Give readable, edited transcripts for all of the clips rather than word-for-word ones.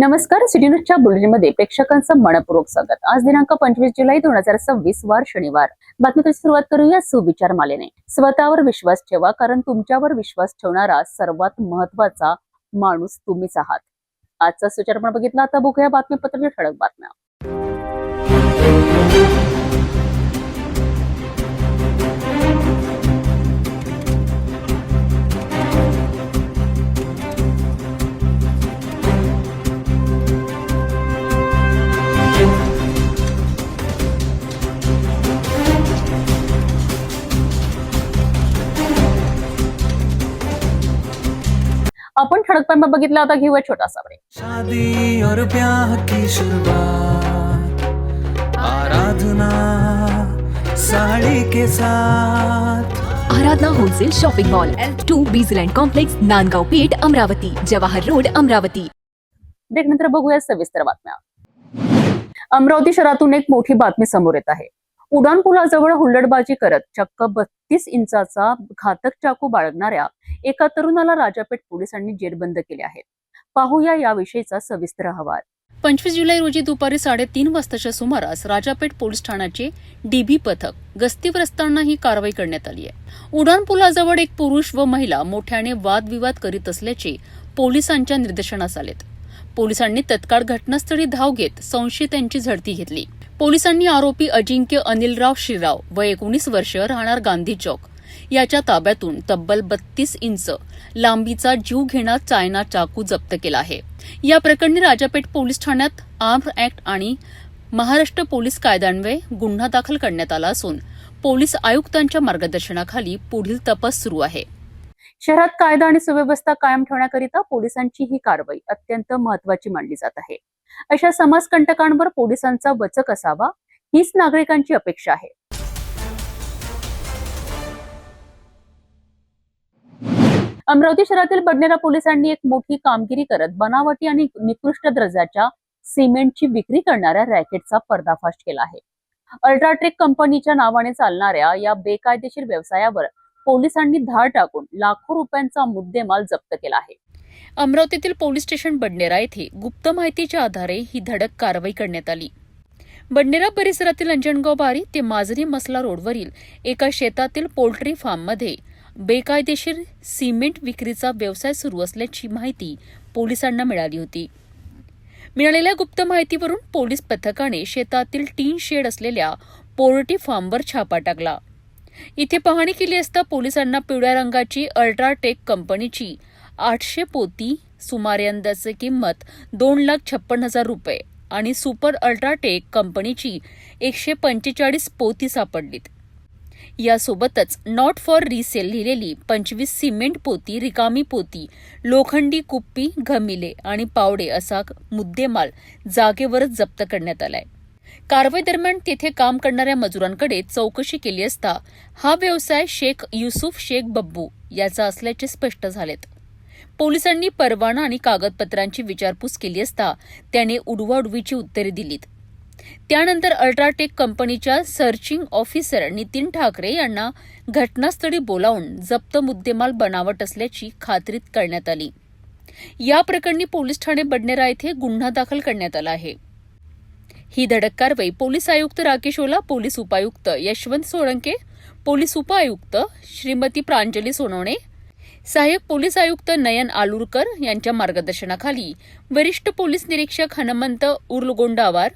नमस्कार, सिटी न्यूजच्या बुलेटिनमध्ये प्रेक्षकांचं मनपूर्वक स्वागत। आज दिनांक 25 जुलै 2026 वार शनिवार। बातमीची सुरुवात करूया सुविचार मालेने। स्वतःवर विश्वास ठेवा, कारण तुमच्यावर विश्वास ठेवणारा सर्वात महत्त्वाचा माणूस तुम्हीच आहात। आजचा सुविचार आपण बघितला, आता बघूया बातमीपत्राच्या ठळक बातम्या। आपण ठळक बातम्या बघितला, आता घेऊया छोटासा ब्रेक। शादी और ब्याह की शुरुआत, आराधना साड़ी के साथ। Aradhana wholesale shopping mall, L2 बीजलँड complex, Nandgaon Peth, Amravati, Jawahar road, Amravati. Break नंतर बघूया सविस्तर बातम्या। अमरावती शहरातून एक मोठी बातमी समोर येत आहे। उडान पुलाजवळ हुल्लडबाजी करत चक्क 32 इंचाचा घातक चाकू बाळगणाऱ्या एका तरुणाला राजापेठ पोलिसांनी जेरबंद केले आहे। पाहूया याविषयीचा सविस्तर अहवाल। 25 जुलै रोजी दुपारी 3:30 वाजताच्या सुमारास राजापेठ पोलीस ठाण्याचे डीबी पथक गस्तीवर असताना ही कारवाई करण्यात आली आहे। उडान पुलाजवळ एक पुरुष व महिला मोठ्याने वादविवाद करीत असल्याचे पोलिसांच्या निदर्शनास आलेत। पोलिसांनी तत्काळ घटनास्थळी धाव घेत संशयितांची झडती घेतली। पोलिसांनी आरोपी अजिंक्य अनिलराव श्रीराव वय 19 वर्ष, राहणार गांधी चौक याच्या ताब्यातून तब्बल 32 इंच लांबीचा जीवघेणा चायना चाकू जप्त केला आहे। या प्रकरणी राजापेठ पोलीस ठाण्यात आर्म्ड ऍक्ट आणि महाराष्ट्र पोलीस कायद्यान्वये गुन्हा दाखल करण्यात आला असून पोलीस आयुक्तांच्या मार्गदर्शनाखाली पुढील तपास सुरू आहे। शहरात कायदा आणि सुव्यवस्था कायम ठेवण्याकरिता पोलिसांची ही कारवाई अत्यंत महत्त्वाची मानली जात आहे। अशा समाजकंटकांवर पोलिसांचा वचक असावा, हीच नागरिकांची अपेक्षा आहे। अमरावती शहरातील बडनेरा पोलिसांनी एक मोठी कामगिरी करत बनावटी आणि निकृष्ट दर्जाच्या सिमेंटची विक्री करणाऱ्या रॅकेटचा पर्दाफाश केला आहे। अल्ट्राटेक कंपनीच्या नावाने चालणाऱ्या या बेकायदेशीर व्यवसायावर पोलिसांनी धाड टाकून लाखो रुपयांचा मुद्देमाल जप्त केला आहे। अमरावतीतील पोलीस स्टेशन बडनेरा येथे गुप्त माहितीच्या आधारे ही धडक कारवाई करण्यात आली। बडनेरा परिसरातील अंजनगाव बारी ते माजरी मसला रोडवरील एका शेतातील पोल्ट्री फार्ममध्ये बेकायदेशीर सिमेंट विक्रीचा व्यवसाय सुरू असल्याची माहिती पोलिसांना मिळाली होती। मिळालेल्या गुप्त माहितीवरून पोलीस पथकाने शेतातील टीन शेड असलेल्या पोल्ट्री फार्मवर छापा टाकला। इथे पाहणी केली असता पोलिसांना पिवळ्या रंगाची अल्ट्राटेक कंपनीची 800 पोती, सुमारे अंदाजे किंमत 2,56,000 रुपये आणि सुपर अल्ट्राटेक कंपनीची 145 पोती सापडलीत। यासोबतच नॉट फॉर रिसेल लिहिलेली 25 सिमेंट पोती, रिकामी पोती, लोखंडी कुप्पी, घमिले आणि पावडे असा मुद्देमाल जागेवरच जप्त करण्यात आलाय। कारवाई दरम्यान तेथे काम करणाऱ्या मजुरांकडे चौकशी केली असता हा व्यवसाय शेख युसुफ शेख बब्बू याचा असल्याचे स्पष्ट झालेत। पोलिसांनी परवाना आणि कागदपत्रांची विचारपूस केली असता त्याने उडवाउडवीची उत्तरे दिलीत। त्यानंतर अल्ट्राटेक कंपनीच्या सर्चिंग ऑफिसर नितीन ठाकरे यांना घटनास्थळी बोलावून जप्त मुद्देमाल बनावट असल्याची खात्री करण्यात आली। या प्रकरणी पोलीस ठाणे बडनेरा येथे गुन्हा दाखल करण्यात आला आहे। ही धडक कारवाई पोलीस आयुक्त राकेश ओला, पोलीस उपायुक्त यशवंत सोळंके, पोलीस उपायुक्त श्रीमती प्रांजली सोनवणे, सहाय्यक पोलीस आयुक्त नयन आलुरकर यांच्या मार्गदर्शनाखाली वरिष्ठ पोलीस निरीक्षक हनुमंत उर्लगोंडावार,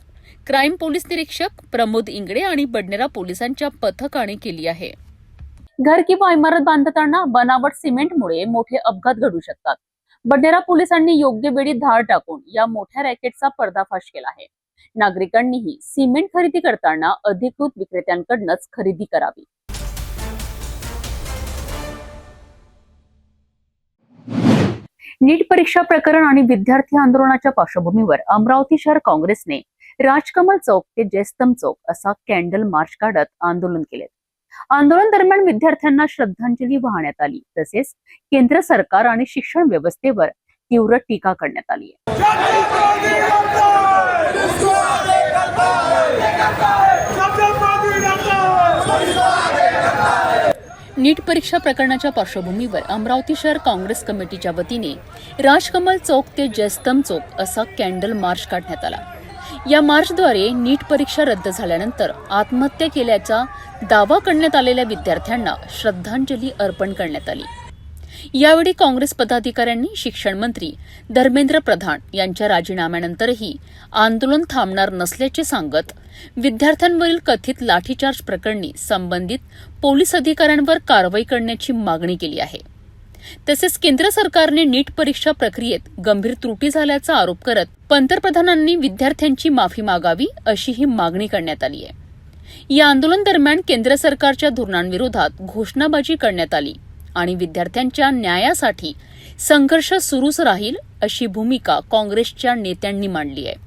क्राईम पोलीस निरीक्षक प्रमोद इंगडे आणि बडनेरा पोलिसांच्या पथकाने केली आहे। घर किंवा इमारत बांधताना बनावट सिमेंटमुळे मोठे अपघात घडू शकतात। बडनेरा पोलिसांनी योग्य वेळी धाड टाकून या मोठ्या रॅकेटचा पर्दाफाश केला आहे। नागरिकांनीही सिमेंट खरेदी करताना अधिकृत विक्रेत्यांकडूनच खरेदी करावी। नीट परीक्षा प्रकरण आणि विद्यार्थी आंदोलनाच्या पार्श्वभूमीवर अमरावती शहर काँग्रेसने राजकमल चौक ते जयस्तंभ चौक असा कॅन्डल मार्च काढत आंदोलन केले। आंदोलन दरम्यान विद्यार्थ्यांना श्रद्धांजली वाहण्यात आली, तसेच केंद्र सरकार आणि शिक्षण व्यवस्थेवर तीव्र टीका करण्यात आली। नीट परीक्षा प्रकरणाच्या पार्श्वभूमीवर अमरावती शहर काँग्रेस कमिटीच्या वतीने राजकमल चौक ते जयस्तंभ चौक असा कॅन्डल मार्च काढण्यात आला. या मार्चद्वारे नीट परीक्षा रद्द झाल्यानंतर आत्महत्या केल्याचा दावा करण्यात आलेल्या विद्यार्थ्यांना श्रद्धांजली अर्पण करण्यात आली. यावेळी काँग्रेस पदाधिकाऱ्यांनी शिक्षण मंत्री धर्मेंद्र प्रधान यांच्या राजीनाम्यानंतरही आंदोलन थांबणार नसल्याचे सांगत विद्यार्थ्यांवरील कथित लाठीचार्ज प्रकरणी संबंधित पोलीस अधिकाऱ्यांवर कारवाई करण्याची मागणी केली आहे. तसेच केंद्र सरकारने नीट परीक्षा प्रक्रियेत गंभीर त्रुटी झाल्याचा आरोप करत पंतप्रधानांनी विद्यार्थ्यांची माफी मागावी अशीही मागणी करण्यात आली आहे. या आंदोलन दरम्यान केंद्र सरकारच्या धोरणांविरोधात घोषणाबाजी करण्यात आली आणि विद्यार्थ्यांच्या न्यायासाठी संघर्ष सुरूच राहील अशी भूमिका काँग्रेसच्या नेत्यांनी मांडली आहे.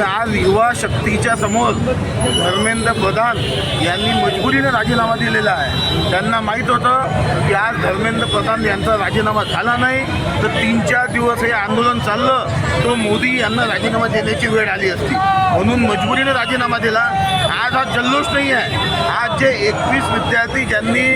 आज युवा शक्तीच्या समोर धर्मेंद्र प्रधान यांनी मजबुरीने राजीनामा दिलेला आहे. त्यांना माहीत होतं की आज धर्मेंद्र प्रधान यांचा राजीनामा झाला नाही तर 3-4 दिवस हे आंदोलन चाललं तो मोदी यांना राजीनामा देण्याची वेळ आली असती, म्हणून मजबुरीने राजीनामा दिला. आज हा जल्लोष नाही आहे. आज जे 21 विद्यार्थी ज्यांनी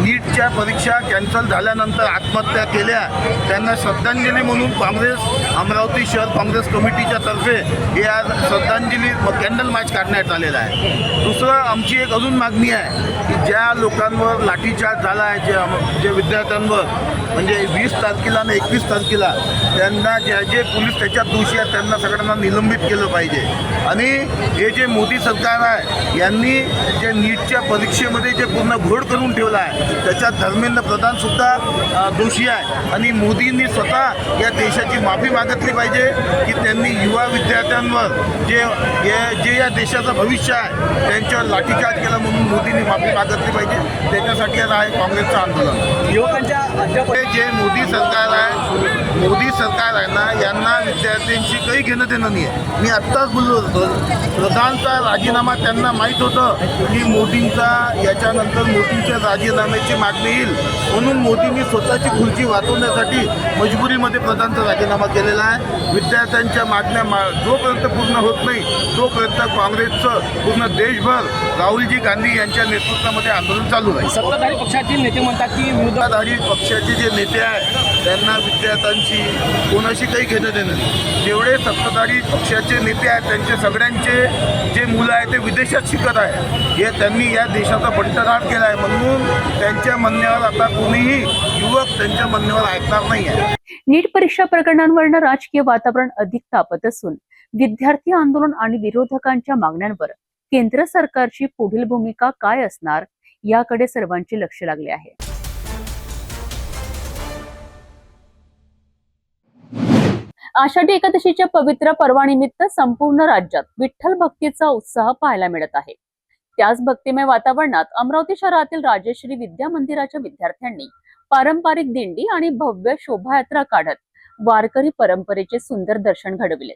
नीटच्या परीक्षा कॅन्सल झाल्यानंतर आत्महत्या केल्या त्यांना श्रद्धांजली म्हणून काँग्रेस अमरावती शहर काँग्रेस कमिटीच्या तर्फे हे आज श्रद्धांजली कॅन्डल मार्च काढण्यात आलेला आहे. दुसरं आमची एक अजून मागणी आहे की ज्या लोकांवर लाठीचार्ज झाला आहे, जे विद्यार्थ्यांवर म्हणजे 20 तारखेला आणि 21 तारखेला त्यांना जे पोलीस त्याच्यात दोषी आहेत त्यांना सगळ्यांना निलंबित केलं पाहिजे. आणि हे जे मोदी सरकार आहे यांनी जे नीटच्या परीक्षेमध्ये जे पूर्ण घोळ करून ठेवला आहे त्याच्यात धर्मेंद्र प्रधानसुद्धा दोषी आहे. आणि मोदींनी स्वतः या देशाची माफी मागितली पाहिजे की त्यांनी युवा विद्यार्थ्यांवर जे या देशाचं भविष्य आहे त्यांच्यावर लाठीचार्ज केला म्हणून मोदींनी माफी मागितली पाहिजे. त्याच्यासाठी आता आहे काँग्रेसचं आंदोलन. युवकांच्या जे मोदी सरकार आहे ना यांना विद्यार्थ्यांशी काही घेणं देणं नाही आहे. मी आत्ताच बोललो होतो प्रधानचा राजीनामा त्यांना माहीत होतं की मोदींचा याच्यानंतर मोदींच्या राजीनाम्याची मागणी येईल म्हणून मोदींनी स्वतःची खुर्ची वाचवण्यासाठी मजबुरीमध्ये प्रधानचा राजीनामा केलेला आहे. विद्यार्थ्यांच्या मागण्या जोपर्यंत पूर्ण होत नाही तोपर्यंत काँग्रेसचं पूर्ण देशभर राहुलजी गांधी यांच्या नेतृत्वामध्ये आंदोलन चालू आहे. सत्ताधारी पक्षातील नेते म्हणतात की सत्ताधारी पक्षाचे जे नेते आहेत त्यांना विद्यार्थ्यांची कोणाशी काही घेणं देणं नाही. जेवढे सत्ताधारी पक्षाचे नेते आहेत त्यांचे सगळ्यांचे जे मुलं आहेत ते विदेशात शिकत आहे. हे त्यांनी या देशाचा बंटघाट केला आहे म्हणून त्यांच्या म्हणण्यावर आता कोणीही युवक त्यांच्या म्हणण्यावर ऐकणार नाही आहे. नीट परीक्षा प्रकरणांवरनं राजकीय वातावरण अधिक तापत असून विद्यार्थी आंदोलन आणि विरोधकांच्या मागण्यांवर केंद्र सरकारची पुढील भूमिका काय असणार याकडे सर्वांचे लक्ष लागले आहे. आषाढी एकादशीच्या पवित्र पर्वानिमित्त संपूर्ण राज्यात विठ्ठल भक्तीचा उत्साह पाहायला मिळत आहे. त्याच भक्तिमय वातावरणात अमरावती शहरातील राजश्री विद्या मंदिराच्या विद्यार्थ्यांनी पारंपरिक दिंडी आणि भव्य शोभायात्रा काढत वारकरी परंपरेचे सुंदर दर्शन घडविले.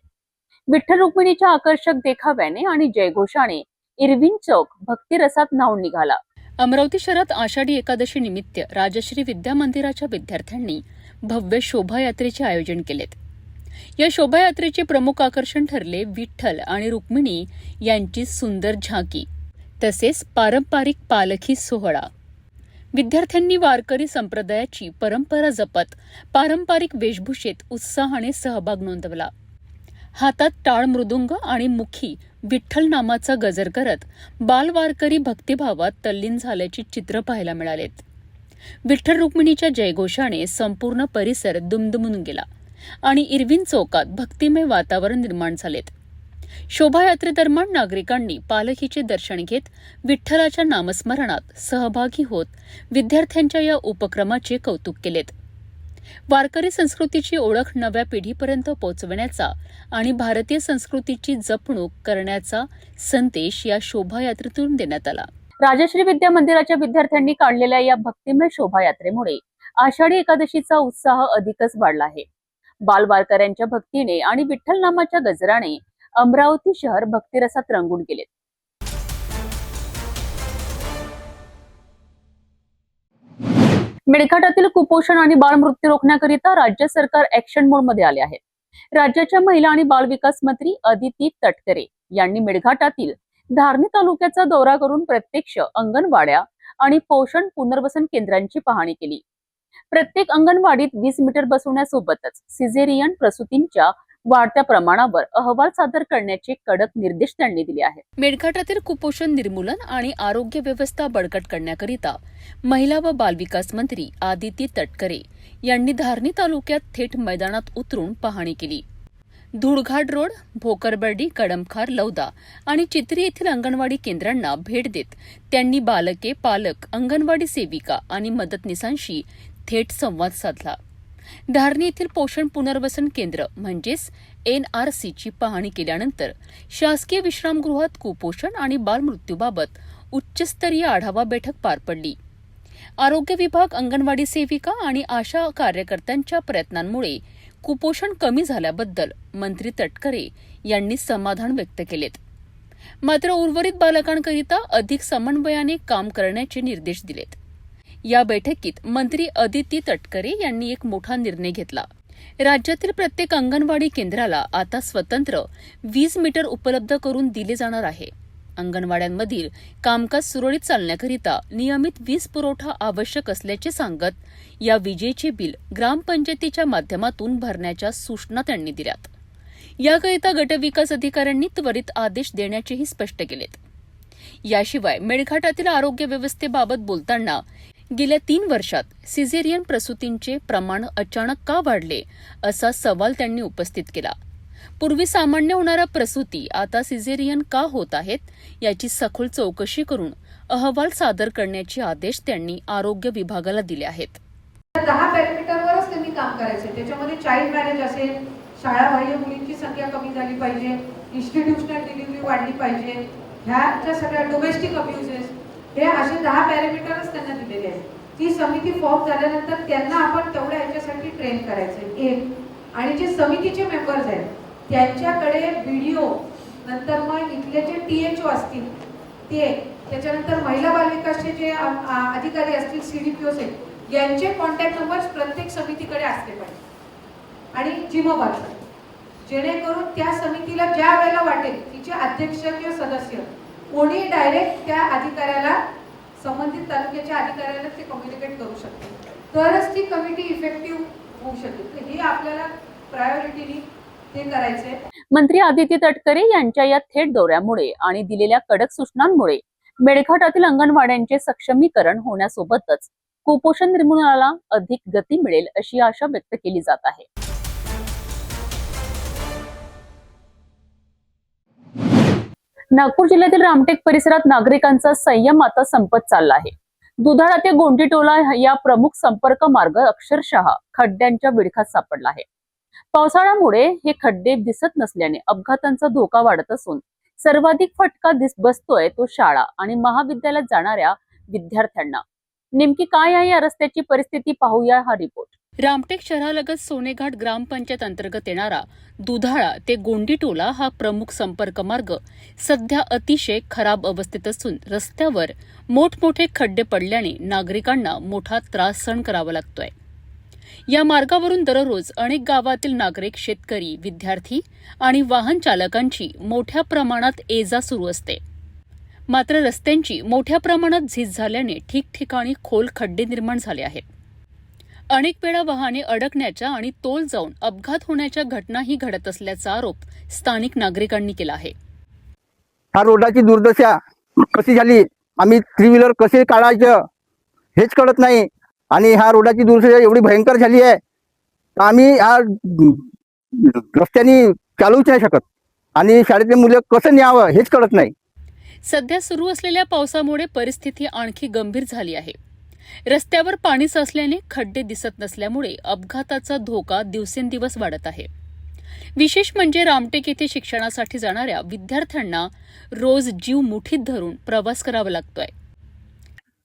विठ्ठल रुक्मिणीच्या आकर्षक देखाव्याने आणि जयघोषाने इरविन चौक भक्तिरसात न्हाऊन निघाला. अमरावती शहरात आषाढी एकादशी निमित्त राजश्री विद्या मंदिराच्या विद्यार्थ्यांनी भव्य शोभायात्रेचे आयोजन केलेत. या शोभायात्रेचे प्रमुख आकर्षण ठरले विठ्ठल आणि रुक्मिणी यांची सुंदर झाकी तसेच पारंपरिक पालखी सोहळा. विद्यार्थ्यांनी वारकरी संप्रदायाची परंपरा जपत पारंपरिक वेशभूषेत उत्साहाने सहभाग नोंदवला. हातात टाळ मृदुंग आणि मुखी विठ्ठल नामाचा गजर करत बालवारकरी भक्तिभावात तल्लीन झाल्याची चित्र पाहायला मिळालेत. विठ्ठल रुक्मिणीच्या जयघोषाने संपूर्ण परिसर दुमदुमून गेला आणि इरविन चौकात भक्तिमय वातावरण निर्माण झालेत. शोभायात्रेदरम्यान नागरिकांनी पालखीचे दर्शन घेत विठ्ठलाच्या नामस्मरणात सहभागी होत विद्यार्थ्यांच्या या उपक्रमाचे कौतुक केलेत. वारकरी संस्कृतीची ओळख नव्या पिढीपर्यंत पोहोचवण्याचा आणि भारतीय संस्कृतीची जपणूक करण्याचा संदेश या शोभायात्रेतून देण्यात आला. राजश्री विद्या मंदिराच्या विद्यार्थ्यांनी काढलेल्या या भक्तिमय शोभायात्रेमुळे आषाढी एकादशीचा उत्साह अधिकच वाढला आहे. बालवारकऱ्यांच्या भक्तीने आणि विठ्ठल नामाच्या गजराने अमरावती शहर भक्तिरसात रंगून गेले. मेळघाटातील कुपोषण आणि बालमृत्यू रोखण्याकरिता राज्य सरकार ऍक्शन मोड मध्ये आले आहे. राज्याच्या महिला आणि बाल विकास मंत्री अदिती तटकरे यांनी मेळघाटातील धारणी तालुक्याचा दौरा करून प्रत्यक्ष अंगणवाड्या आणि पोषण पुनर्वसन केंद्रांची पाहणी केली. प्रत्येक अंगणवाडीत 20 मीटर बसवण्यासोबतच सिझेरियन प्रसूतींच्या वाढत्या प्रमाणावर अहवाल सादर करण्याचे कडक निर्देश त्यांनी दिले आहेत. मेळघाटातील कुपोषण निर्मूलन आणि आरोग्य व्यवस्था बळकट करण्याकरिता महिला व बालविकास मंत्री आदिती तटकरे यांनी धारणी तालुक्यात थेट मैदानात उतरून पाहणी केली. धुळघाट रोड, भोकरबर्डी, कडमखार, लौदा आणि चित्री येथील अंगणवाडी केंद्रांना भेट देत त्यांनी बालके, पालक, अंगणवाडी सेविका आणि मदतनीसांशी थेट संवाद साधला. धारणी येथील पोषण पुनर्वसन केंद्र म्हणजेच NRCची पाहणी केल्यानंतर शासकीय विश्रामगृहात कुपोषण आणि बालमृत्यूबाबत उच्चस्तरीय आढावा बैठक पार पडली. आरोग्य विभाग, अंगणवाडी सेविका आणि आशा कार्यकर्त्यांच्या प्रयत्नांमुळे कुपोषण कमी झाल्याबद्दल मंत्री तटकरे यांनी समाधान व्यक्त केलेत. मात्र उर्वरित बालकांकरिता अधिक समन्वयाने काम करण्याचे निर्देश दिलेत. या बैठकीत मंत्री अदिती तटकरे यांनी एक मोठा निर्णय घेतला. राज्यातील प्रत्येक अंगणवाडी केंद्राला आता स्वतंत्र 20 मीटर उपलब्ध करून दिले जाणार आहे. अंगणवाड्यांमधील कामकाज सुरळीत चालण्याकरिता नियमित वीज पुरवठा आवश्यक असल्याचे सांगत या विजेचे बिल ग्रामपंचायतीच्या माध्यमातून भरण्याच्या सूचना त्यांनी दिल्यात. याकरिता गटविकास अधिकाऱ्यांनी त्वरित आदेश देण्याचेही स्पष्ट केलेत. याशिवाय मेळघाटातील आरोग्य व्यवस्थेबाबत बोलताना गेल्या 3 वर्षात सिझेरियन प्रसूतींचे प्रमाण अचानक का वाढले असा सवाल त्यांनी उपस्थित केला. पूर्वी सामान्य होणाऱ्या प्रसूती आता सिझेरियन का होत आहेत याची सखोल चौकशी करून अहवाल सादर करण्याचे आदेश त्यांनी आरोग्य विभागाला दिले आहेत. 10 पॅरामीटरवरच त्यांनी काम करायचे. त्याच्यामध्ये चाइल्ड मॅरेज असेल, शाळाबाह्य मुलींची संख्या कमी झाली पाहिजे, इन्स्टिट्यूशनल डिलिव्हरी वाढली पाहिजे, ह्या सगळ्या डोमेस्टिक अब्युजेस, हे असे 10 पॅरामीटरच त्यांना दिलेले आहेत. ती समिती फॉर्म झाल्यानंतर त्यांना आपण तेवढ्या ह्याच्यासाठी ट्रेन करायचं एक. आणि जे समितीचे मेंबर्स आहेत त्यांच्याकडे व्हिडिओ, नंतर मग इथले जे THO असतील ते, त्याच्यानंतर महिला बालविकासचे जे अधिकारी असतील, CDPOs आहेत, यांचे कॉन्टॅक्ट नंबर्स प्रत्येक समितीकडे असले पाहिजे आणि जिम्मेदार, जेणेकरून त्या समितीला ज्या वेळेला वाटेल तिचे अध्यक्ष किंवा सदस्य कोणी डायरेक्ट त्या अधिकाऱ्याला, संबंधित तालुक्याच्या अधिकाऱ्याला ते कम्युनिकेट करू शकते, तरच ती कमिटी इफेक्टिव्ह होऊ शकेल. तर हे आपल्याला प्रायोरिटीनी ते करायचे. मंत्री आदिती तटकरे यांच्या या थेट दौऱ्यामुळे आणि दिलेल्या कडक सूचनांमुळे मेळघाटातील अंगणवाड्यांचे सक्षमीकरण होण्यासोबतच कुपोषण निर्मूलनाला अधिक गती मिळेल अशी आशा व्यक्त केली जात आहे. नागपूर जिल्ह्यातील रामटेक परिसरात नागरिकांचा संयम आता संपत चालला आहे. दुधाळा ते गोंडीटोला या प्रमुख संपर्क मार्ग अक्षरशः खड्ड्यांच्या विळखात सापडला आहे. पावसाळ्यामुळे हे खड्डे दिसत नसल्याने अपघातांचा धोका वाढत असून सर्वाधिक फटका बसतोय तो शाळा आणि महाविद्यालयात जाणाऱ्या विद्यार्थ्यांना. नेमकी काय आहे या रस्त्याची परिस्थिती, पाहूया हा रिपोर्ट. रामटेक शहरालगत सोनेघाट ग्रामपंचायत अंतर्गत येणारा दुधाळा ते गोंडीटोला हा प्रमुख संपर्क मार्ग सध्या अतिशय खराब अवस्थेत असून रस्त्यावर मोठमोठे खड्डे पडल्याने नागरिकांना मोठा त्रास सहन करावा लागतोय. या मार्गावरून दररोज अनेक गावातील नागरिक, शेतकरी, विद्यार्थी आणि वाहन चालकांची मोठ्या प्रमाणात ये-जा सुरू असते. मात्र रस्त्यांची मोठ्या प्रमाणात झीज झाल्याने ठिकठिकाणी खोल खड्डे निर्माण झाले आहेत. अनेक वेळा वाहने अडकण्याच्या आणि तोल जाऊन अपघात होण्याच्या घटनाही घडत असल्याचा आरोप स्थानिक नागरिकांनी केला आहे. हा रोडाची दुर्दशा कशी झाली, आम्ही 3 व्हीलर कसे काढायचं हेच कळत नाही. आणि हा रोडाची दुर्दशा एवढी भयंकर झाली आहे तर आम्ही हा रस्त्याने चालूच नाही शकत आणि शाळेतले मुलं कसं न्यावं हेच कळत नाही. सध्या सुरू असलेल्या पावसामुळे परिस्थिती आणखी गंभीर झाली आहे. रस्त्यावर पाणी साचल्याने खड्डे दिसत नसल्यामुळे अपघाताचा धोका दिवसेंदिवस वाढत आहे. विशेष म्हणजे रामटेक येथे शिक्षणासाठी जाणाऱ्या विद्यार्थ्यांना रोज जीव मुठीत धरून प्रवास करावा लागतोय.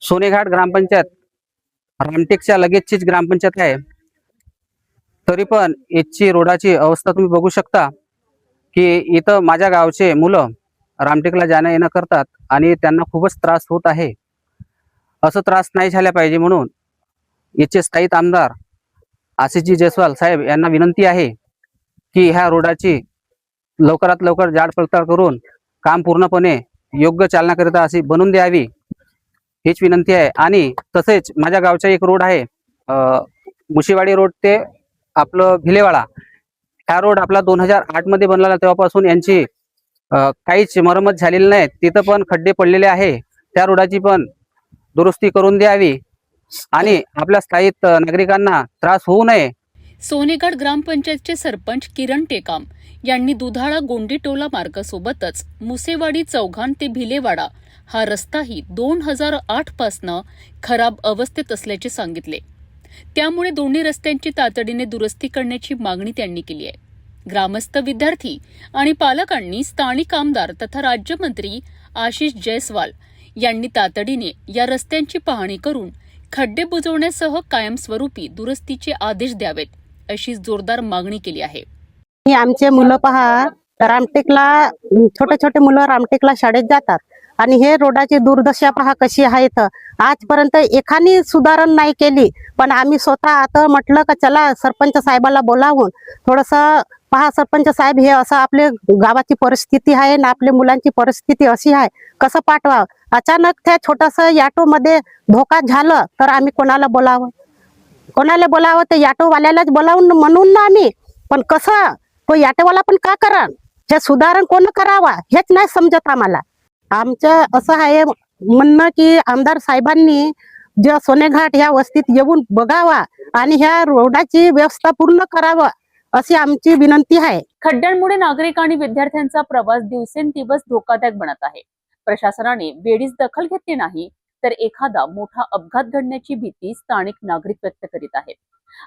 सोनेघाट ग्रामपंचायत रामटेकच्या लगेचचीच ग्रामपंचायत आहे, तरी पण याची रोडाची अवस्था तुम्ही बघू शकता की इथं माझ्या गावचे मुलं रामटेकला जाणं येणं करतात आणि त्यांना खूपच त्रास होत आहे. असं त्रास नाही झाला पाहिजे म्हणून याचे स्थायिक आमदार आशिषजी जयस्वाल साहेब यांना विनंती आहे की ह्या रोडाची लवकरात लवकर जाडपडताळ करून काम पूर्णपणे योग्य चालनाकरिता अशी बनवून द्यावी हीच विनंती आहे. आणि तसेच माझ्या गावचा एक रोड आहे मुशीवाडी रोड ते आपलं भिलेवाडा, हा रोड आपला 2008 मध्ये बनलेला, तेव्हापासून यांची काहीच मरम्मत झालेली नाही. तिथं पण खड्डे पडलेले आहे. त्या रोडाची पण दुरुस्ती करून द्यावी आणि आपल्या स्थायिक नागरिकांना त्रास होऊ नये. सोनेघाट ग्रामपंचायतचे सरपंच किरण टेकाम यांनी दुधाळा गोंडीटोला मार्गासोबतच मुसेवाडी चौघान ते भिलेवाडा हा रस्ताही 2008 पासनं खराब अवस्थेत असल्याचे सांगितले. त्यामुळे दोन्ही रस्त्यांची तातडीने दुरुस्ती करण्याची मागणी त्यांनी केली आहे. ग्रामस्थ, विद्यार्थी आणि पालकांनी स्थानिक आमदार तथा राज्यमंत्री आशिष जयस्वाल यांनी तातडीने या रस्त्यांची पाहणी करून खड्डे बुजवण्यासह कायमस्वरूपी दुरुस्तीचे आदेश द्यावेत अशी जोरदार मागणी केली आहे. ही आमचे मुलं पहा रामटेकला, छोटे छोटे मुलं रामटेकला शाळेत जातात आणि हे रोडाची दुर्दशा पहा कशी आहे. तर आजपर्यंत एकाने सुधारण नाही केली, पण आम्ही स्वतः आता म्हटलं का चला सरपंच साहेबाला बोलावून थोडंसं पहा, सरपंच साहेब हे असं आपले गावाची परिस्थिती आहे ना आपल्या मुलांची परिस्थिती अशी आहे, कसं पाठवावं. अचानक त्या छोटंसं ऑटो मध्ये धोका झालं तर आम्ही कोणाला बोलावं ते ऑटोवाल्यालाच बोलावून म्हणून ना आम्ही, पण कसं तो ऑटोवाला पण का करा, हे सुधारण कोण करावा हेच नाही समजत आम्हाला. आमचं असं आहे म्हणणं की आमदार साहेबांनी जे सोनेघाट ह्या वस्तीत येऊन बघावा आणि ह्या रोडाची व्यवस्था पूर्ण करावं अशी आमची विनंती आहे. खड्ड्यांमुळे नागरिक आणि विद्यार्थ्यांचा प्रवास दिवसेंदिवस धोकादायक बनत आहे. प्रशासनाने वेळीच दखल घेतली नाही तर एखादा मोठा अपघात घडण्याची भीती स्थानिक नागरिक व्यक्त करीत आहेत.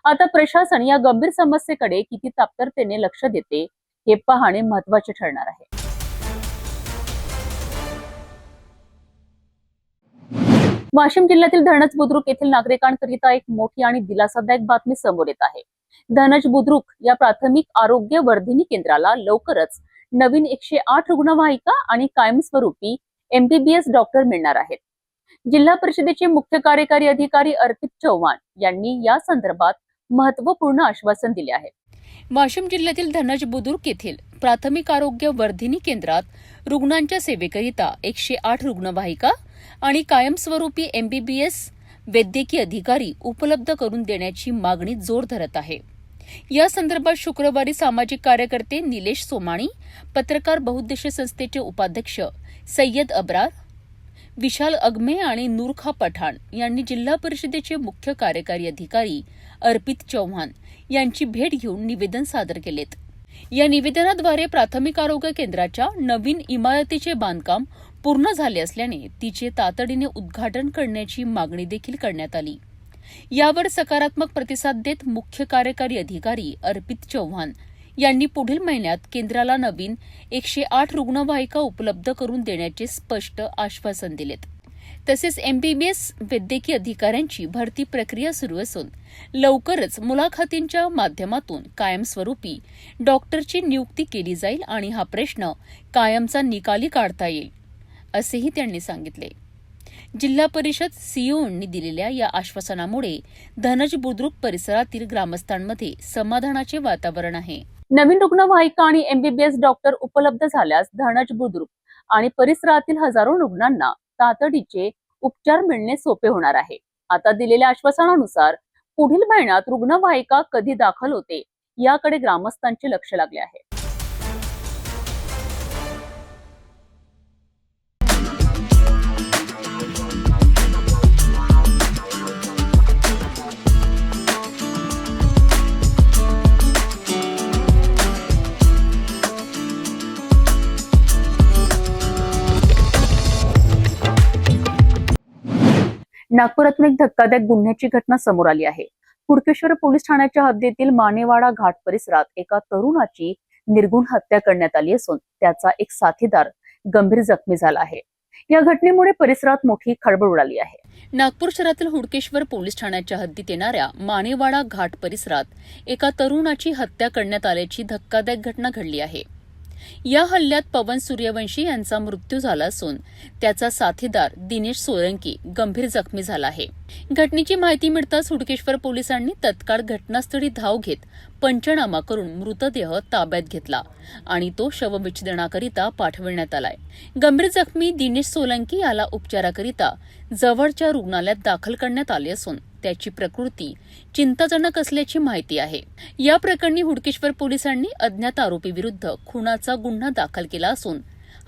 आता प्रशासन या गंभीर समस्येकडे किती तत्परतेने लक्ष देते हे पाहणे महत्त्वाचे ठरणार आहे. वाशिम जिल्ह्यातील धनज बुद्रुक येथील नागरिकांकरिता एक मोठी आणि दिलासादायक बातमी समोर येत आहे. धनज बुद्रुक या प्राथमिक आरोग्य वर्धिनी केंद्राला लवकरच नवीन 108 रुग्णवाहिका आणि कायमस्वरूपी MBBS डॉक्टर मिळणार आहेत. जिल्हा परिषदेचे मुख्य कार्यकारी अधिकारी अर्पित चव्हाण यांनी या संदर्भात महत्त्वपूर्ण आश्वासन दिले आहे. वाशिम जिल्ह्यातील धनज बुद्रुक येथील प्राथमिक आरोग्य वर्धिनी केंद्रात रुग्णांच्या सेवेकरिता 108 रुग्णवाहिका आणि कायमस्वरूपी MBBS वैद्यकीय अधिकारी उपलब्ध करून देण्याची मागणी जोर धरत आहे. या संदर्भात शुक्रवारी सामाजिक कार्यकर्ते निलेश सोमाणी, पत्रकार बहुउद्देशीय संस्थेचे उपाध्यक्ष सय्यद अब्रार, विशाल अगमे आणि नूरखा पठाण यांनी जिल्हा परिषदेचे मुख्य कार्यकारी अधिकारी अर्पित चव्हाण यांची भेट घेऊन निवेदन सादर केलेत. या निवेदनाद्वारे प्राथमिक आरोग्य केंद्राच्या नवीन इमारतीचे बांधकाम पूर्ण झाले असल्याने तिचे तातडीने उद्घाटन करण्याची मागणी देखील करण्यात आली. यावर सकारात्मक प्रतिसाद देत मुख्य कार्यकारी अधिकारी अर्पित चव्हाण यांनी पुढील महिन्यात केंद्राला नवीन 108 रुग्णवाहिका उपलब्ध करून देण्याचे स्पष्ट आश्वासन दिलेत. तसेच MBBS वैद्यकीय अधिकाऱ्यांची भरती प्रक्रिया सुरू असून लवकरच मुलाखतींच्या माध्यमातून कायमस्वरूपी डॉक्टरची नियुक्ती केली जाईल आणि हा प्रश्न कायमचा निकाली काढता येईल असेही त्यांनी सांगितले. जिल्हा परिषद सीईओंनी दिलेल्या या आश्वासनामुळे धनज बुद्रुक परिसरातील ग्रामस्थांमध्ये समाधानाचे वातावरण आहे. नवीन रुग्णवाहिका आणि MBBS डॉक्टर उपलब्ध झाल्यास धनज बुद्रुक आणि परिसरातील हजारो रुग्णांना तातडीचे उपचार मिळणे सोपे होणार आहे. आता दिलेल्या आश्वासनानुसार पुढील महिन्यात रुग्णवाहिका कधी दाखल होते याकडे ग्रामस्थांचे लक्ष लागले आहे. नागपुरातून एक धक्कादायक गुन्ह्याची घटना समोर आली आहे. हुडकेश्वर पोलीस ठाण्याच्या हद्दीतील मानेवाडा घाट परिसरात एका तरुणाची निर्गुण हत्या करण्यात आली असून त्याचा एक साथीदार गंभीर जखमी झाला आहे. या घटनेमुळे परिसरात मोठी खळबळ उडाली आहे. नागपूर शहरातील हुडकेश्वर पोलीस ठाण्याच्या हद्दीत येणाऱ्या मानेवाडा घाट परिसरात एका तरुणाची हत्या करण्यात आल्याची धक्कादायक घटना घडली आहे. या हल्ल्यात पवन सूर्यवंशी यांचा मृत्यू झाला असून त्याचा साथीदार दिनेश सोलंकी गंभीर जखमी झाला आहे. घटनेची माहिती मिळताच हुडकेश्वर पोलिसांनी तत्काळ घटनास्थळी धाव घेत पंचनामा करून मृतदेह ताब्यात घेतला आणि तो शवविच्छेदनाकरिता पाठविण्यात आलाय. गंभीर जखमी दिनेश सोलंकी याला उपचाराकरिता जवळच्या रुग्णालयात दाखल करण्यात आले असून त्याची प्रकृती चिंताजनक असल्याची माहिती आहे. या प्रकरणी हुडकेश्वर पोलिसांनी अज्ञात आरोपी विरुद्ध खुनाचा गुन्हा दाखल केला असून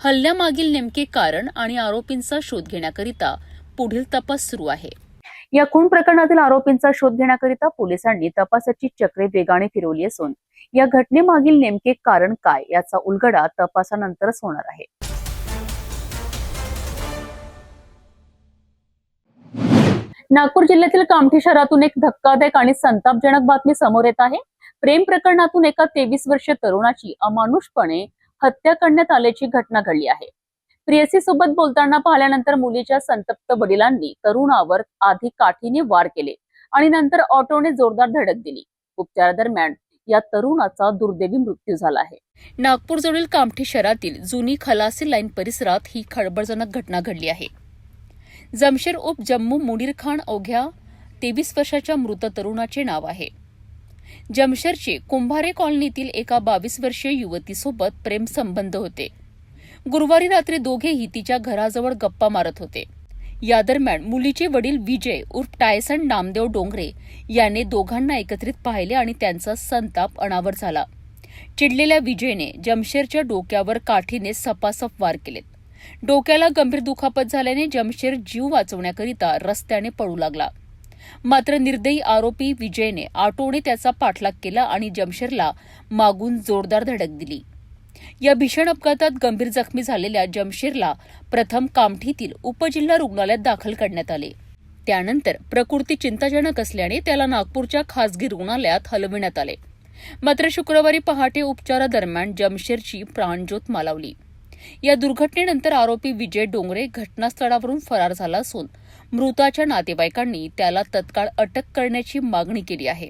हल्ल्यामागील नेमके कारण आणि आरोपींचा शोध घेण्याकरिता पुढील तपास सुरू आहे. या खून प्रकरणातील आरोपींचा शोध घेण्याकरिता पोलिसांनी तपासाची चक्रे वेगाने फिरवली असून या घटनेमागील नेमके कारण काय याचा उलगडा तपासानंतरच होणार आहे. नागपूर जिल्ह्यातील कामठी शहरातून एक धक्कादायक आणि संतापजनक बातमी समोर येत आहे. प्रेम प्रकरणातून एका 23 वर्षीय तरुणाची अमानुषपणे हत्या करण्यात आल्याची घटना घडली आहे. प्रेयसीसोबत बोलताना पाहिल्यानंतर मुलीच्या संतप्त वडिलांनी तरुणावर आधी काठीने वार केले आणि नंतर ऑटोने जोरदार धडक दिली. उपचारादरम्यान या तरुणाचा दुर्दैवी मृत्यू झाला आहे. नागपूरजवळील कामठी शहरातील जुनी खलासी लाईन परिसरात ही खळबळजनक घटना घडली आहे. जमशेर उर्फ जम्मू मुनीर खान अवघ्या 23 वर्षाच्या मृत तरुणाचे नाव आहे. जमशेरचे कुंभारे कॉलनीतील एका 22 वर्षीय युवतीसोबत प्रेमसंबंध होते. गुरुवारी रात्री दोघेही तिच्या घराजवळ गप्पा मारत होते. या दरम्यान मुलीचे वडील विजय उर्फ टायसन नामदेव डोंगरे याने दोघांना एकत्रित पाहिले आणि त्यांचा संताप अनावर झाला. चिडलेल्या विजयने जमशेरच्या डोक्यावर काठीने सपासप वार केलेत. डोक्याला गंभीर दुखापत झाल्याने जमशेर जीव वाचवण्याकरिता रस्त्याने पळू लागला. मात्र निर्दयी आरोपी विजयने ऑटोने त्याचा पाठलाग केला आणि जमशेरला मागून जोरदार धडक दिली. या भीषण अपघातात गंभीर जखमी झालेल्या जमशेरला प्रथम कामठीतील उपजिल्हा रुग्णालयात दाखल करण्यात आले. त्यानंतर प्रकृती चिंताजनक असल्याने त्याला नागपूरच्या खासगी रुग्णालयात हलविण्यात आले. मात्र शुक्रवारी पहाटे उपचारादरम्यान जमशेरची प्राणज्योत मालवली. या दुर्घटनेनंतर आरोपी विजय डोंगरे घटनास्थळावरून फरार झाला असून मृताच्या नातेवाईकांनी त्याला तत्काळ अटक करण्याची मागणी केली आहे.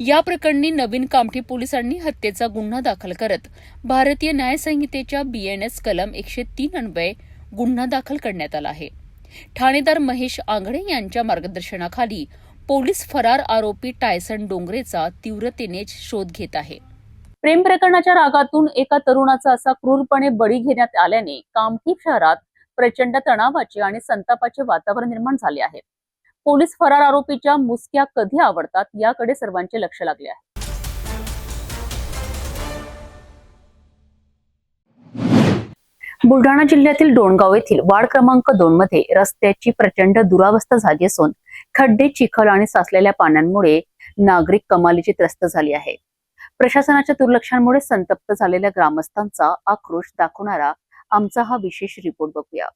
या प्रकरणी नवीन कामठी पोलिसांनी हत्येचा गुन्हा दाखल करत भारतीय न्याय संहितेच्या BNS कलम 103 अन्वये गुन्हा दाखल करण्यात आला आहे. ठाणेदार महेश आंगडे यांच्या मार्गदर्शनाखाली पोलीस फरार आरोपी टायसन डोंगरेचा तीव्रतेने शोध घेत आहे. प्रेम प्रकरणाच्या रागातून एका तरुणाचा असा क्रूरपणे बळी घेण्यात आल्याने कामठी शहरात प्रचंड तणावाचे आणि संतापाचे वातावरण निर्माण झाले आहे. पोलीस फरार आरोपीच्या मुसक्या कधी आवडतात याकडे सर्वांचे लक्ष लागले आहे. बुलढाणा जिल्ह्यातील डोणगाव येथील वार्ड क्रमांक 2 मध्ये रस्त्याची प्रचंड दुरावस्था झाली असून खड्डे, चिखल आणि साचलेल्या पाण्यामुळे नागरिक कमालीची त्रस्त झाली आहे. प्रशासनाच्या दुर्लक्षामुळे संतप्त झालेल्या ग्रामस्थांचा आक्रोश दाखवणारा आमचा हा विशेष रिपोर्ट बघूया.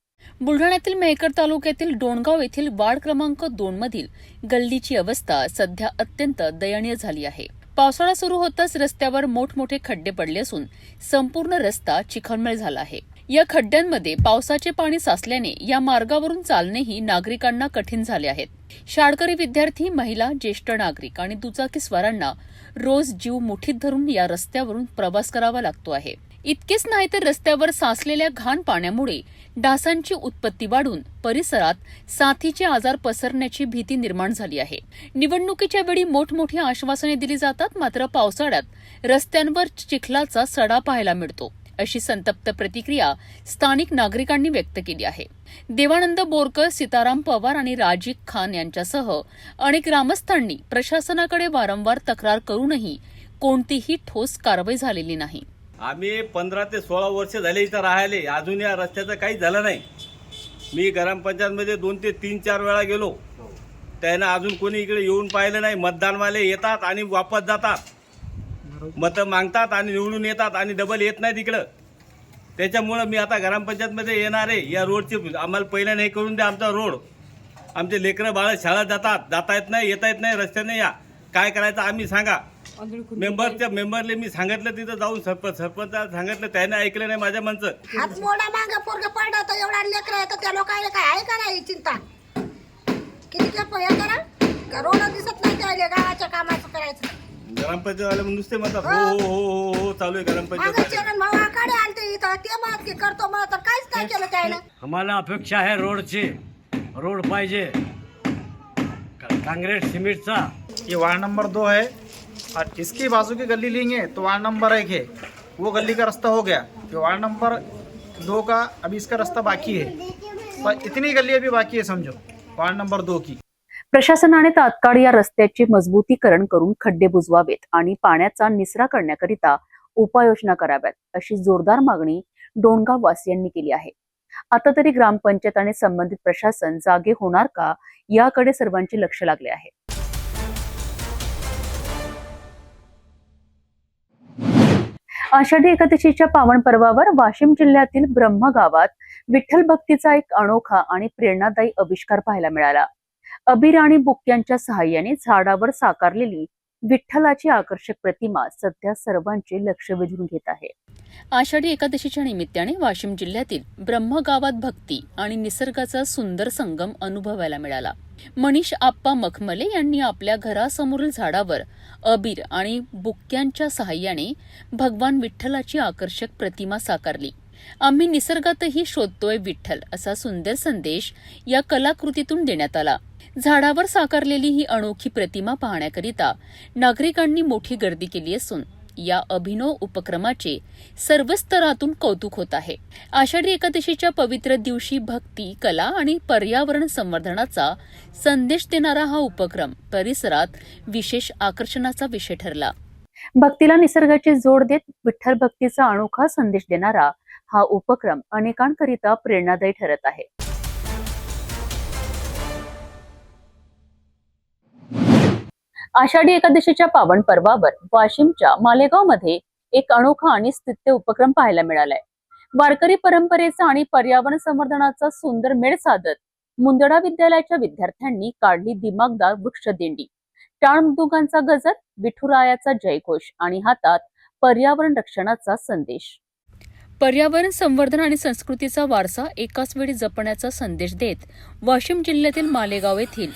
बुलढाण्यातील मेहकर तालुक्यातील डोणगाव येथील वार्ड क्रमांक 2 मधील गल्लीची अवस्था सध्या अत्यंत दयनीय झाली आहे. पावसाळा सुरू होताच रस्त्यावर मोठमोठे खड्डे पडले असून संपूर्ण रस्ता चिखलमय झाला आहे. या खड्ड्यांमध्ये पावसाचे पाणी साचल्याने या मार्गावरून चालणेही नागरिकांना कठीण झाले आहेत. शाळकरी विद्यार्थी, महिला, ज्येष्ठ नागरिक आणि दुचाकीस्वारांना रोज जीव मुठीत धरून या रस्त्यावरून प्रवास करावा लागतो आहे. इतकेच नाही तर रस्त्यावर साचलेल्या घाण पाण्यामुळे डासांची उत्पत्ती वाढून परिसरात साथीचे आजार पसरण्याची भीती निर्माण झाली आहे. निवडणुकीच्या वेळी मोठमोठी आश्वासने दिली जातात, मात्र पावसाळ्यात रस्त्यांवर चिखलाचा सडा पाहायला मिळतो, अशी संतप्त प्रतिक्रिया स्थानिक नागरिकांनी व्यक्त केली आहे. देवानंद बोरकर, सीताराम पवार आणि राजीव खान यांच्यासह अनेक ग्रामस्थांनी प्रशासनाकडे वारंवार तक्रार करूनही कोणतीही ठोस कारवाई झालेली नाही. आम्ही 15 ते 16 वर्ष झाले इथं राहिले, अजून या रस्त्याचं काही झालं नाही. मी ग्रामपंचायतमध्ये 2 ते 3-4 वेळा गेलो, त्यांना अजून कोणी इकडे येऊन पाहिलं नाही. मतदानवाले येतात आणि वापस जातात, मतं मागतात आणि निवडून येतात आणि डबल येत नाही तिकडं. त्याच्यामुळं मी आता ग्रामपंचायतमध्ये येणार आहे. या रोडची आम्हाला पहिल्या नाही करून द्या आमचा रोड. आमचे लेकरं बाळं शाळा जाता येत नाही, येता येत नाही, रस्त्याने या. काय करायचं आम्ही सांगा. मेंबरले मी सांगितलं, तिथं जाऊन सरपंचाला सांगितलं, त्याने ऐकलं नाही माझ्या मनचं. हात मोडा मागं पोरगं पडलं तर एवढा लेकरं आहे तर त्या लोकांना काय आहे का नाही चिंता? किती हे करा का रोड दिसत नाही, त्या गावाच्या कामाचं करायचं. ग्रामपंचायतवाले नुसते म्हणतात हो हो हो हो हो चालू आहे मागं ग्रामपंचायत. चरण मावाकडे आलते इथं ते मत की करतो मग तर काहीच नाही केलं त्यानं. आम्हाला अपेक्षा आहे रोडची, रोड पाहिजे कांग्रेस सिमेंटचा. ये वार्ड नंबर 2 है और इसकी बाजू की गली लेंगे तो वार्ड नंबर 1 है, वो गली का रास्ता हो गया. ये वार्ड नंबर 2 का अभी इसका रास्ता बाकी है, पर इतनी गली अभी बाकी है समझो वार्ड नंबर 2 की. प्रशासनाने तात्काळ या रस्त्याचे मजबूतीकरण करून खड्डे बुजवावेत आणि पाण्याचा निचरा करण्याकरिता उपाययोजना कराव्यात अशी जोरदार मागणी डोणगाव वासियांनी केली आहे. आता तरी ग्रामपंचायत आणि संबंधित प्रशासन जागे होणार का याकडे सर्वांचे लक्ष लागले आहे. आषाढी एकादशीच्या पावन पर्वावर वाशिम जिल्ह्यातील ब्रह्म गावात विठ्ठल भक्तीचा एक अनोखा आणि प्रेरणादायी आविष्कार पाहायला मिळाला. अबीर आणि बुक्क्यांच्या सहाय्याने झाडावर साकारलेली विठ्ठलाची आकर्षक प्रतिमा सध्या सर्वांचे लक्ष वेधून घेत आहे. आषाढी एकादशीच्या निमित्ताने वाशिम जिल्ह्यातील ब्रह्म गावात भक्ती आणि निसर्गाचा सुंदर संगम अनुभवायला मिळाला. मनीष आप्पा मखमले यांनी आपल्या घरासमोरील झाडावर अबीर आणि बुक्क्यांच्या सहाय्याने भगवान विठ्ठलाची आकर्षक प्रतिमा साकारली. आम्ही निसर्गातही शोधतोय विठ्ठल असा सुंदर संदेश या कलाकृतीतून देण्यात आला. झाडावर साकारलेली ही अनोखी प्रतिमा पाहण्याकरिता नागरिकांनी मोठी गर्दी केली असून या अभिनव उपक्रमाचे सर्व स्तरातून कौतुक होत आहे. आषाढी एकादशीच्या पवित्र दिवशी भक्ती, कला आणि पर्यावरण संवर्धनाचा संदेश देणारा हा उपक्रम परिसरात विशेष आकर्षणाचा विषय ठरला. भक्तीला निसर्गाची जोड देत विठ्ठल भक्तीचा अनोखा संदेश देणारा हा उपक्रम अनेकांकरिता प्रेरणादायी ठरत आहे. आषाढी एकादशीच्या पावन पर्वावर वाशिमच्या मालेगावमध्ये एक अनोखा आणि स्तुत्य उपक्रम पाहायला मिळालाय. वारकरी परंपरेचा आणि पर्यावरण संवर्धनाचा सुंदर मेळ साधत मुंदडा विद्यालयाच्या विद्यार्थ्यांनी काढली दिमागदार वृक्ष दिंडी. टाळ मृदुंगांचा गजर, विठुरायाचा जयघोष आणि हातात पर्यावरण रक्षणाचा संदेश. पर्यावरण संवर्धन आणि संस्कृतीचा वारसा एकाच वेळी जपण्याचा संदेश देत वाशिम जिल्ह्यातील मालेगाव येथील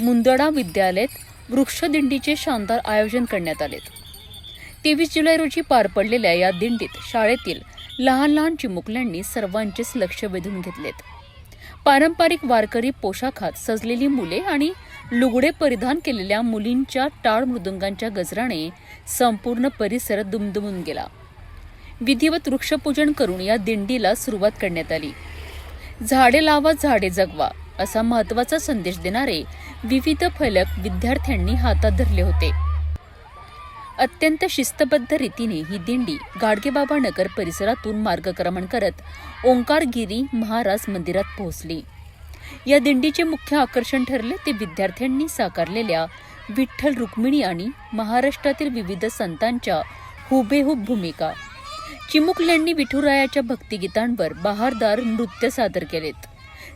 मुंदडा विद्यालयात वृक्षदिंडीचे शानदार आयोजन करण्यात आले. 23 जुलै रोजी पार पडलेल्या या दिंडीत शाळेतील लहान लहान चिमुकल्यांनी सर्वांचेच लक्ष वेधून घेतलेत. पारंपरिक वारकरी पोशाखात सजलेली मुले आणि लुगडे परिधान केलेल्या मुलींच्या टाळ मृदुंगांच्या गजराने संपूर्ण परिसर दुमदुमून गेला. विधिवत वृक्षपूजन करून या दिंडीला सुरुवात करण्यात आली. झाडे लावा, झाडे जगवा असा महत्वाचा संदेश देणारे विविध फलक विद्यार्थ्यांनी हातात धरले होते. अत्यंत शिस्तबद्ध रीतीने ही दिंडी गाडगेबाबा नगर परिसरातून मार्गक्रमण करत ओंकारगिरी महाराज मंदिरात पोहोचली. या दिंडीचे मुख्य आकर्षण ठरले ते विद्यार्थ्यांनी साकारलेल्या विठ्ठल, रुक्मिणी आणि महाराष्ट्रातील विविध संतांच्या हुबेहूब भूमिका. चिमुकल्यांनी विठुरायाच्या भक्तिगीतांवर बहारदार नृत्य सादर केलेत,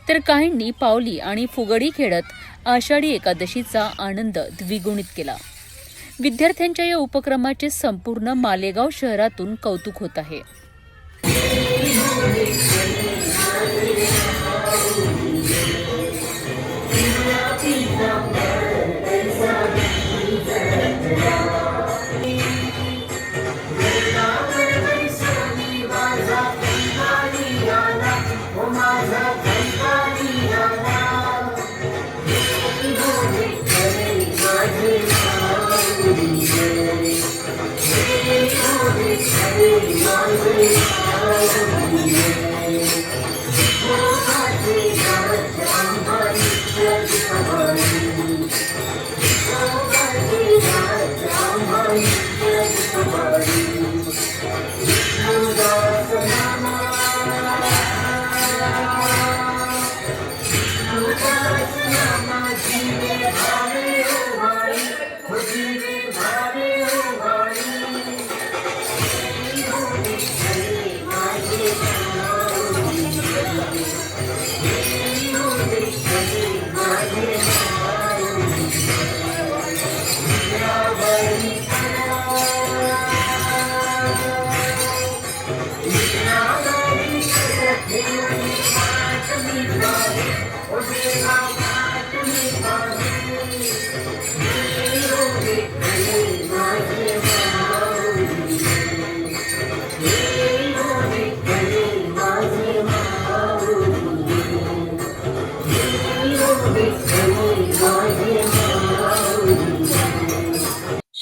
तर काहींनी पावली आणि फुगडी खेळत आषाढी एकादशीचा आनंद द्विगुणित केला. विद्यार्थ्यांच्या या उपक्रमाचे संपूर्ण मालेगाव शहरातून कौतुक होत आहे.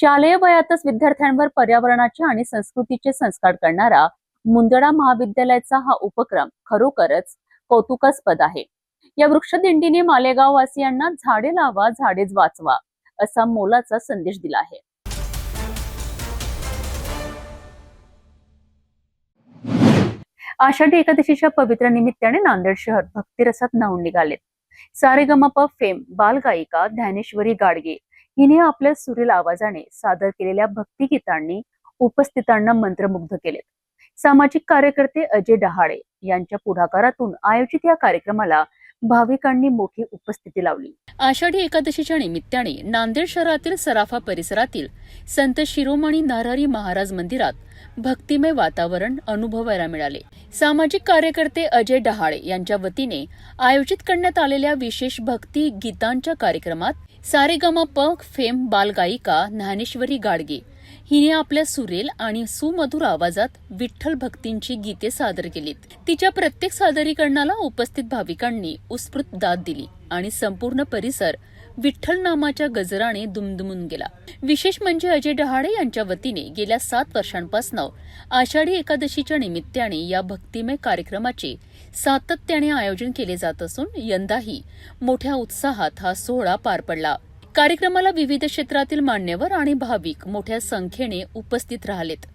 शालेय वयातच विद्यार्थ्यांवर पर्यावरणाचे आणि संस्कृतीचे संस्कार करणारा मुंदडा महाविद्यालयाचा हा उपक्रम खरोखरच कौतुकास्पद आहे. या वृक्षदिंडीने मालेगाव वासियांना झाडे लावा झाडेच वाचवा असा मोलाचा संदेश दिला आहे. आषाढी एकादशीच्या पवित्र निमित्ताने नांदेड शहर भक्तिरसात न्हाऊन निघालेत. सारेगमप फेम बालगायिका ज्ञानेश्वरी गाडगे हिने आपल्या सुरेल आवाजाने सादर केलेल्या भक्तिगीतांनी उपस्थितांना मंत्रमुग्ध केलेत. सामाजिक कार्यकर्ते अजय डहाळे यांच्या पुढाकारातून आयोजित या कार्यक्रमाला भाविकांनी मोठी उपस्थिती लावली. आषाढी एकादशीच्या निमित्ताने नांदेड शहरातील सराफा परिसरातील संत शिरोमणी नरहरी महाराज मंदिरात भक्तिमय वातावरण अनुभवायला मिळाले. सामाजिक कार्यकर्ते अजय डहाळे यांच्या वतीने आयोजित करण्यात आलेल्या विशेष भक्ती गीतांच्या कार्यक्रमात सारेगमप फेम बालगायिका ज्ञानेश्वरी गाडगे हिने आपल्या सुरेल आणि सुमधुर आवाजात विठ्ठल भक्तींची गीते सादर केलीत. तिच्या प्रत्येक सादरीकरणाला उपस्थित भाविकांनी उत्स्फूर्त दाद दिली आणि संपूर्ण परिसर विठ्ठल नामाच्या गजराने दुमदुमून गेला. विशेष म्हणजे अजय डहाळे यांच्या वतीने गेल्या 7 वर्षांपासून आषाढी एकादशीच्या निमित्ताने या भक्तिमय कार्यक्रमाचे सातत्याने आयोजन केले जात असून यंदाही मोठ्या उत्साहात हा सोहळा पार पडला. कार्यक्रमाला विविध क्षेत्रातील मान्यवर आणि भाविक मोठ्या संख्येने उपस्थित राहिलेत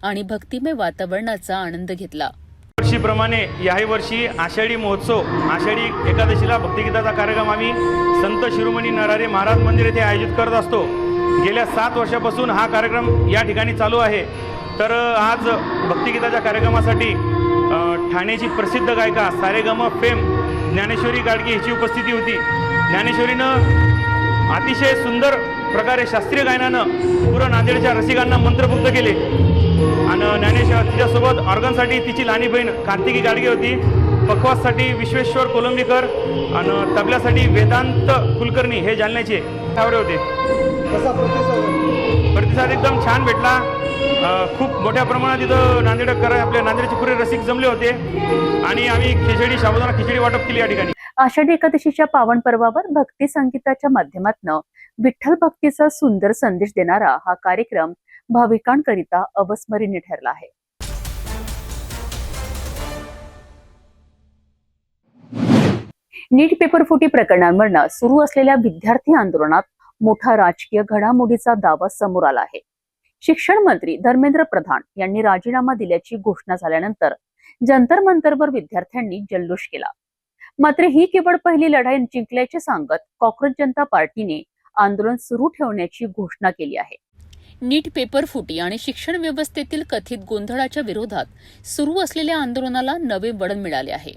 आणि भक्तिमय वातावरणाचा आनंद घेतला. वर्षीप्रमाणे याही वर्षी आषाढी महोत्सव आषाढी एकादशीला भक्तिगीताचा कार्यक्रम आम्ही संत शिरोमणी नरहरी महाराज मंदिर येथे आयोजित करत असतो. गेल्या 7 वर्षापासून हा कार्यक्रम या ठिकाणी चालू आहे. तर आज भक्तिगीताच्या कार्यक्रमासाठी ठाण्याची प्रसिद्ध गायिका सारेगम फेम ज्ञानेश्वरी गाडगे हिची उपस्थिती होती. ज्ञानेश्वरीनं अतिशय सुंदर प्रकारे शास्त्रीय गायनानं पूर्ण नांदेडच्या रसिकांना मंत्रमुग्ध केले आणि ज्ञानेश्वर तिच्यासोबत ऑर्गनसाठी तिची लहानी बहीण कार्तिकी गाडगे होती, पखवाजसाठी विश्वेश्वर कोलंबीकर आणि तबल्यासाठी वेदांत कुलकर्णी हे जालन्याचे ठावरे होते. प्रतिसाद एकदम छान भेटला. खूप मोठ्या प्रमाणात इथं नांदेडकर आपल्या नांदेडचे पुरे रसिक जमले होते आणि आम्ही खिचडी साबुदाणा खिचडी वाटप केली या ठिकाणी. आषाढी एकादशीच्या पावन पर्वावर भक्ती संगीताच्या माध्यमातून विठ्ठल भक्तीचा सुंदर संदेश देणारा हा कार्यक्रम भाविकांकरिता अविस्मरणीय ठरला आहे. नीट पेपर फुटी प्रकरणांवरनं सुरू असलेल्या विद्यार्थी आंदोलनात मोठा राजकीय घडामोडीचा दावा समोर आला आहे. शिक्षण मंत्री धर्मेंद्र प्रधान यांनी राजीनामा दिल्याची घोषणा झाल्यानंतर जंतर मंतरवर विद्यार्थ्यांनी जल्लोष केला. मात्र ही केवळ पहिली लढाई जिंकल्याचे सांगत कॉक्रोच जनता पार्टीने आंदोलन सुरू ठेवण्याची घोषणा केली आहे. नीट पेपर फुटी आणि शिक्षण व्यवस्थेतील कथित गोंधळाच्या विरोधात सुरू असलेल्या आंदोलनाला नवे वळण मिळाले आहे.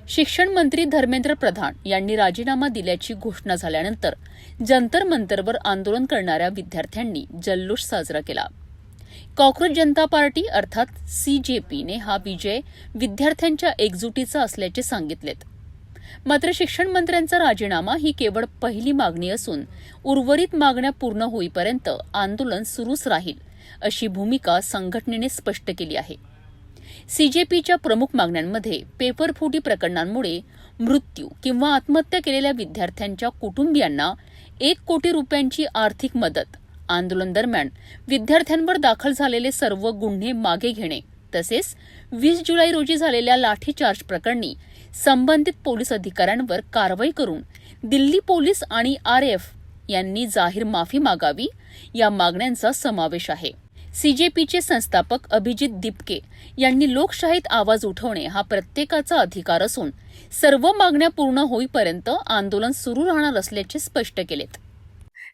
शिक्षण मंत्री धर्मेंद्र प्रधान यांनी राजीनामा दिल्याची घोषणा झाल्यानंतर जंतर मंतरवर आंदोलन करणाऱ्या विद्यार्थ्यांनी जल्लोष साजरा केला. कॉक्रोच जनता पार्टी अर्थात CJPने हा विजय विद्यार्थ्यांच्या एकजुटीचा असल्याचे सांगितलेत. मात्र शिक्षण मंत्र्यांचा राजीनामा ही केवळ पहिली मागणी असून उर्वरित मागण्या पूर्ण होईपर्यंत आंदोलन सुरूच राहील अशी भूमिका संघटनेने स्पष्ट केली आहे. CJPच्या प्रमुख मागण्यांमध्ये पेपर फुटी प्रकरणांमुळे मृत्यू किंवा आत्महत्या केलेल्या विद्यार्थ्यांच्या कुटुंबियांना 1 कोटी रुपयांची आर्थिक मदत, आंदोलन दरम्यान विद्यार्थ्यांवर दाखल झालेले सर्व गुन्हे मागे घेणे तसेच 20 जुलै रोजी झालेल्या लाठीचार्ज प्रकरणी संबंधित पोलीस अधिकाऱ्यांवर कारवाई करून दिल्ली पोलीस आणि RF यांनी जाहीर माफी मागावी या मागण्यांचा समावेश आहे. CJPचे संस्थापक अभिजित दिपके यांनी लोकशाहीत आवाज उठवणे हा प्रत्येकाचा अधिकार असून सर्व मागण्या पूर्ण होईपर्यंत आंदोलन सुरू राहणार असल्याचे स्पष्ट केलेत.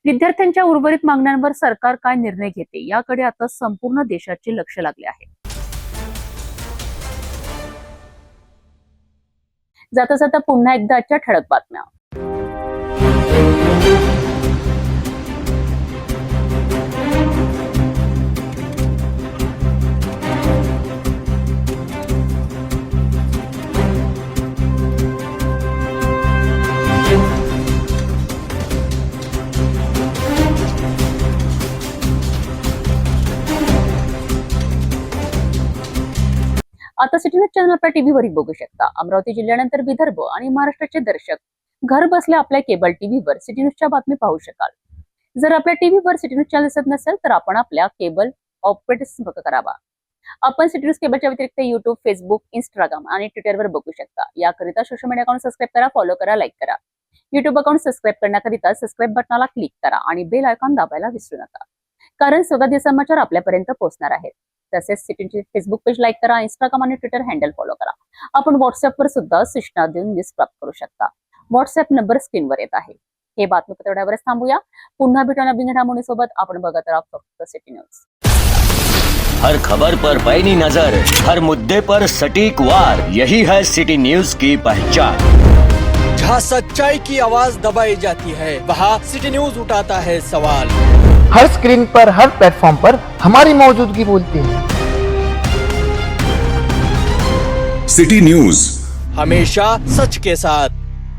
विद्यार्थ्यांच्या उर्वरित मागण्यांवर सरकार काय निर्णय घेते याकडे आता संपूर्ण देशाचे लक्ष लागले आहे. जाता जाता पुन्हा एकदा आजच्या ठळक बातम्या. आता सिटी न्यूज चॅनल आपल्या टीव्हीवरही बघू शकता. अमरावती जिल्ह्यानंतर विदर्भ आणि महाराष्ट्राचे दर्शक घर बसल्या आपल्या केबल टीव्हीवर सिटी न्यूजच्या बातमी पाहू शकाल. जर आपल्या टीव्हीवर सिटी न्यूज चॅनल दिसत नसेल तर आपण आपल्या केबल ऑपरेटर संपर्क करावा. आपण सिटी न्यूज केबलच्या व्यतिरिक्त युट्यूब, फेसबुक, इंस्टाग्राम आणि ट्विटरवर बघू शकता. याकरिता सोशल मीडिया अकाउंट सबस्क्राईब करा, फॉलो करा, लाईक करा. युट्यूब अकाउंट सबस्क्राईब करण्याकरिता सबस्क्राईब बटनाला क्लिक करा आणि बेल आयकॉन दाबायला विसरू नका, कारण सगळे समाचार आपल्यापर्यंत पोहोचणार आहेत. तसेच सिटीचे फेसबुक पेज लाईक करा, इंस्टाग्राम आणि ट्विटर हँडल फॉलो करा. आपण व्हॉट्सअपवर सुद्धा सूचना देऊन न्यूज प्राप्त करू शकता. व्हॉट्सअप नंबर स्क्रीनवर येत आहे. हे बातमीपत्र एवढ्यावरच थांबूया. पुन्हा भेटू नवीन घडामोडींसोबत. आपण बघत राहा फक्त सिटी न्यूज. हर खबर पर पैनी नजर, हर मुद्दे पर सटीक वार, यही है सिटी न्यूज की पहचान. जहाँ सच्चाई की आवाज दबाई जाती है, वहाँ सिटी न्यूज उठाता है सवाल. हर स्क्रीन पर, हर प्लेटफॉर्म पर हमारी मौजूदगी बोलती है. सिटी न्यूज हमेशा सच के साथ.